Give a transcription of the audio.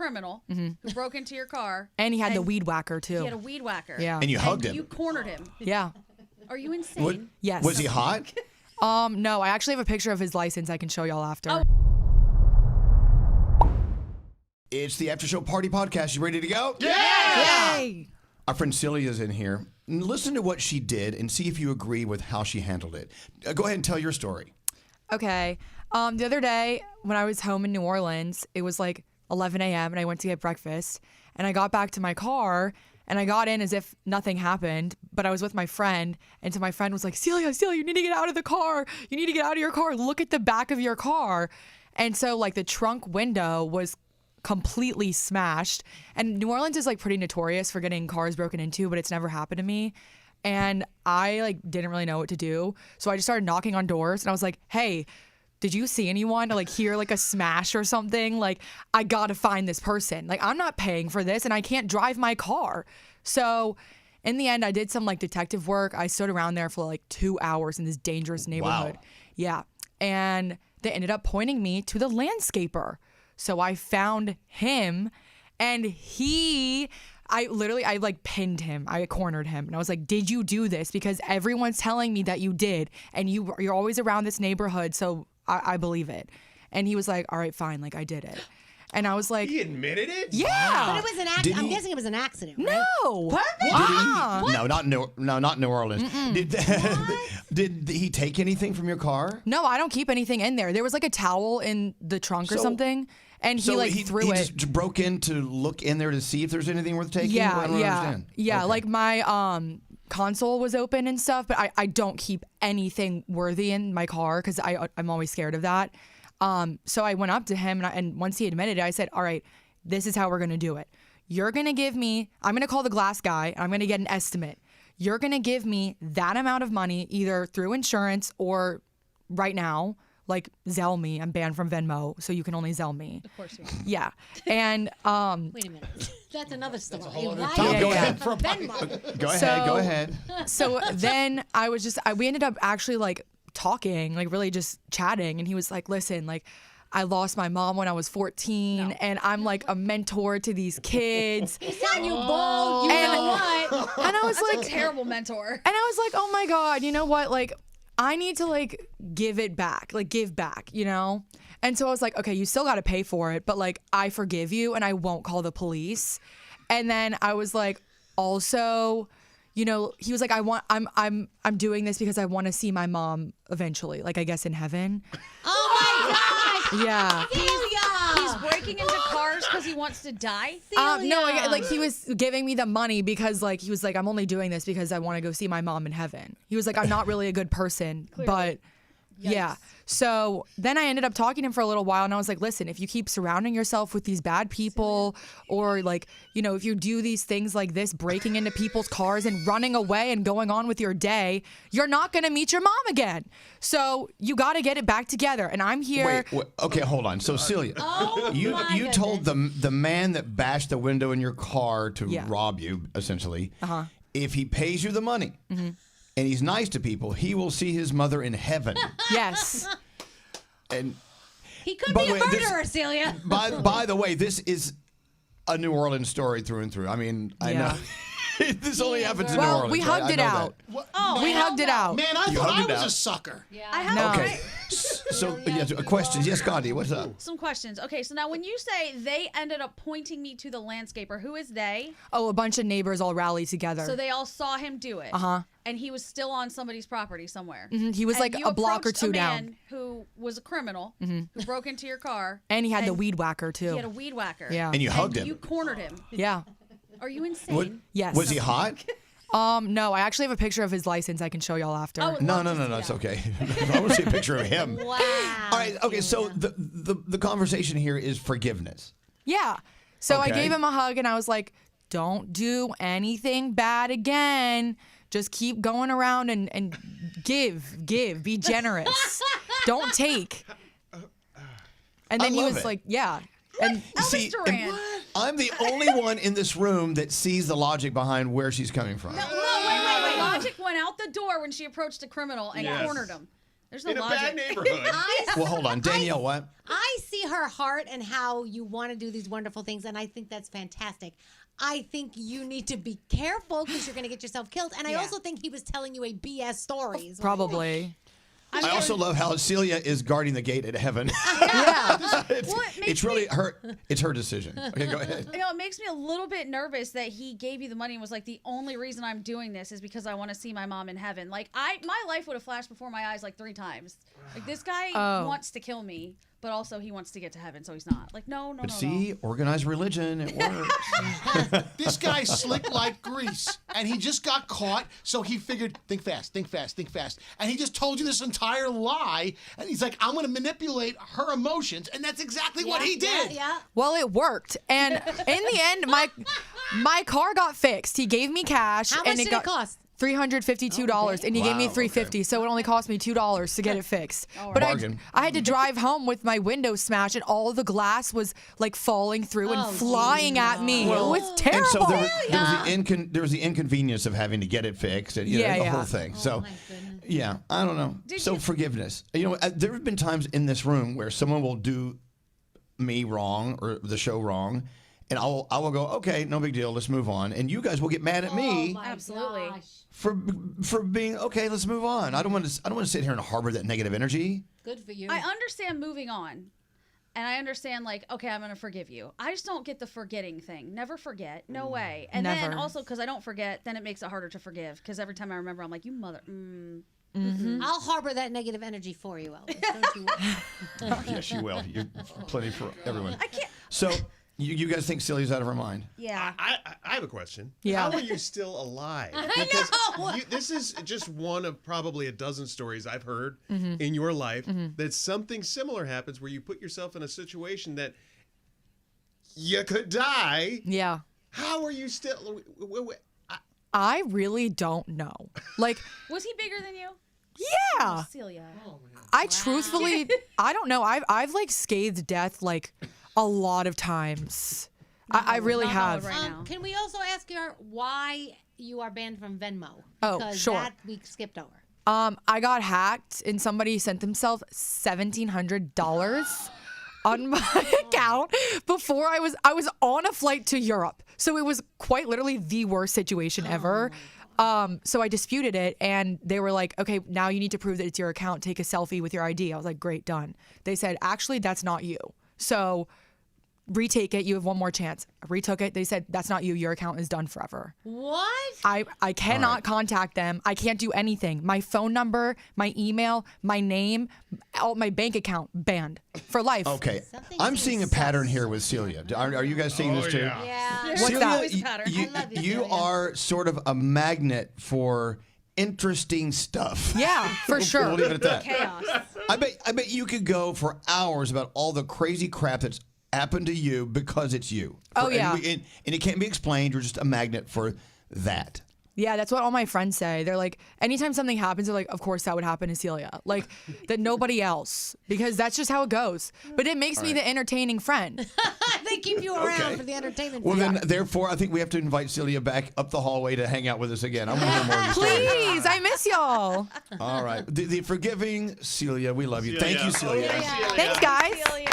criminal who broke into your car. And he had the weed whacker, too. He had a weed whacker. Yeah. And you hugged him. You cornered him. Yeah. Are you insane? Yes. Was he hot? No, I actually have a picture of his license I can show y'all after. Oh. It's the After Show Party Podcast. You ready to go? Yeah! Yay! Our friend Celia's in here. Listen to what she did and see if you agree with how she handled it. Go ahead and tell your story. Okay. The other day when I was home in New Orleans, it was like 11 a.m. and I went to get breakfast. And I got back to my car and I got in as if nothing happened, but I was with my friend. And so my friend was like, Celia, you need to get out of the car. You need to get out of your car. Look at the back of your car. And so like the trunk window was completely smashed. And New Orleans is like pretty notorious for getting cars broken into, but it's never happened to me. And I like didn't really know what to do. So I just started knocking on doors and I was like, hey, did you see anyone to like hear like a smash or something? Like, I gotta find this person. Like, I'm not paying for this and I can't drive my car. So in the end, I did some like detective work. I stood around there for like 2 hours in this dangerous neighborhood. Wow. Yeah. And they ended up pointing me to the landscaper. So I found him and I like pinned him. I cornered him and I was like, did you do this? Because everyone's telling me that you did and you're always around this neighborhood. So I believe it. And he was like, all right, fine. Like I did it. And I was like, he admitted it? Yeah. But it was an accident. I'm guessing it was an accident, right? No. What? No, not New Orleans. Did he take anything from your car? No, I don't keep anything in there. There was like a towel in the trunk or something. And he threw it. He just broke in to look in there to see if there's anything worth taking? I don't understand. Yeah, Okay. like my console was open and stuff, but I don't keep anything worthy in my car because I'm always scared of that. So I went up to him and once he admitted it, I said, all right, this is how we're going to do it. You're going to give me, I'm going to call the glass guy and I'm going to get an estimate. You're going to give me that amount of money either through insurance or right now. Like Zelle me. I'm banned from Venmo, so you can only Zelle me. Of course you are. yeah. And wait a minute. That's another story. Go ahead. Go ahead. So then we ended up actually like talking, like really just chatting, and he was like, listen, like I lost my mom when I was 14 and I'm like a mentor to these kids. He's on you, bull. You know what? And I was That's like a terrible mentor. And I was like, oh my God, you know what? Like I need to like give back, you know? And so I was like, okay, you still got to pay for it, but like I forgive you and I won't call the police. And then I was like, also, you know, he was like, I'm doing this because I want to see my mom eventually, like I guess in heaven. Oh my God. Yeah. He's breaking into cars because he wants to die? No, like he was giving me the money because like he was like, I'm only doing this because I want to go see my mom in heaven. He was like, I'm not really a good person, but yeah. So then I ended up talking to him for a little while and I was like, listen, if you keep surrounding yourself with these bad people or like, you know, if you do these things like this, breaking into people's cars and running away and going on with your day, you're not going to meet your mom again. So you got to get it back together. And I'm here. Wait, okay, hold on. So Celia, you told the man that bashed the window in your car to rob you, essentially, if he pays you the money, and he's nice to people, he will see his mother in heaven. Yes. And he could be a murderer, Celia. By the way, this is a New Orleans story through and through. I mean, I know. This only happens in New Orleans. We hugged it out. We hugged it out. Man, I thought I was a sucker. Yeah. I have Okay. So, questions. Yes, Gandhi, what's up? some questions. Okay, so now when you say they ended up pointing me to the landscaper, who is they? Oh, a bunch of neighbors all rallied together. So they all saw him do it. Uh-huh. And he was still on somebody's property somewhere. He was like a block or two down. A man who was a criminal who broke into your car. And he had the weed whacker too. He had a weed whacker. Yeah. And you hugged him. You cornered him. Yeah. Are you insane? Yes. Was he hot? No, I actually have a picture of his license I can show y'all after. Oh, No, it's okay. I want to see a picture of him. Wow. All right, okay, so the conversation here is forgiveness. Yeah. So I Okay. gave him a hug and I was like, don't do anything bad again. Just keep going around and give, be generous. Don't take. And then he love was it. like, yeah. And Elvis Duran. I'm the only one in this room that sees the logic behind where she's coming from. No, wait. Logic went out the door when she approached a criminal and cornered him. There's no in a logic. bad neighborhood. Well, hold on. Danielle, what? I see her heart and how you want to do these wonderful things, and I think that's fantastic. I think you need to be careful because you're going to get yourself killed. And I also think he was telling you a BS story. Probably. I also love how Celia is guarding the gate at heaven. Yeah. It's really her. It's her decision. Okay, go ahead. You know, it makes me a little bit nervous that he gave you the money and was like, the only reason I'm doing this is because I want to see my mom in heaven. Like, my life would have flashed before my eyes like 3 times. Like, this guy wants to kill me, but also he wants to get to heaven, so he's not. Like, no. But see, organized religion, it works. This guy's slick like grease, and he just got caught, so he figured, think fast, think fast, think fast. And he just told you this entire lie, and he's like, I'm going to manipulate her emotions, and that's exactly what he did. Yeah. Well, it worked. And in the end, my car got fixed. He gave me cash. How and much did it cost? $352, and he gave me Wow, $350, okay. so it only cost me $2 to get it fixed. But Bargain. I had to drive home with my window smashed, and all the glass was like falling through and flying at me. It was terrible. And so there was the inconvenience of having to get it fixed, and the whole thing. So, yeah, I don't know. Forgiveness. You know, there have been times in this room where someone will do me wrong or the show wrong, and I will go, okay, no big deal, let's move on. And you guys will get mad at me. Absolutely. Gosh. For being okay, let's move on. I don't want to sit here and harbor that negative energy. Good for you. I understand moving on. And I understand, like, okay, I'm going to forgive you. I just don't get the forgetting thing. Never forget. No way. And then Never. also, because I don't forget, then it makes it harder to forgive. Because every time I remember, I'm like, you mother. I'll harbor that negative energy for you, Elvis. Don't you worry. Yes, you will. You're plenty for everyone. I can't. So you guys think Celia's out of her mind? Yeah. I have a question. Yeah. How are you still alive? Because this is just one of probably a dozen stories I've heard in your life that something similar happens where you put yourself in a situation that you could die. Yeah. How are you still? I really don't know. Like, Was he bigger than you? yeah. Celia. I truthfully, I don't know. I've like scathed death like a lot of times. I really not have. right now. Can we also ask you why you are banned from Venmo? Oh, Because sure. that we skipped over. I got hacked and somebody sent themselves $1,700 on my account before I was on a flight to Europe. So it was quite literally the worst situation ever. So I disputed it and they were like, okay, now you need to prove that it's your account. Take a selfie with your ID. I was like, great, done. They said, actually, that's not you. So retake it. You have one more chance. I retook it. They said, that's not you. Your account is done forever. What? I cannot contact them. I can't do anything. My phone number, my email, my name, my bank account banned for life. Okay. Something I'm seems seeing a pattern here with Celia. Are you guys seeing this too? Yeah. What's Celia, that? Always a pattern. You, I love you, you Celia. are sort of a magnet for interesting stuff. Yeah, for sure. We'll leave it at that. Chaos. I bet you could go for hours about all the crazy crap that's happened to you because it's you. Oh, yeah. And it can't be explained. You're just a magnet for that. Yeah, that's what all my friends say. They're like, anytime something happens, they're like, of course that would happen to Celia. Like, that nobody else. Because that's just how it goes. But it makes me the entertaining friend. They keep you around Okay. for the entertainment. Well, fee. then, therefore, I think we have to invite Celia back up the hallway to hang out with us again. I want to hear more of these stories. Please, I miss y'all. All right. The forgiving Celia, we love you. Thank you, Celia. Yeah. Thanks, guys. Celia.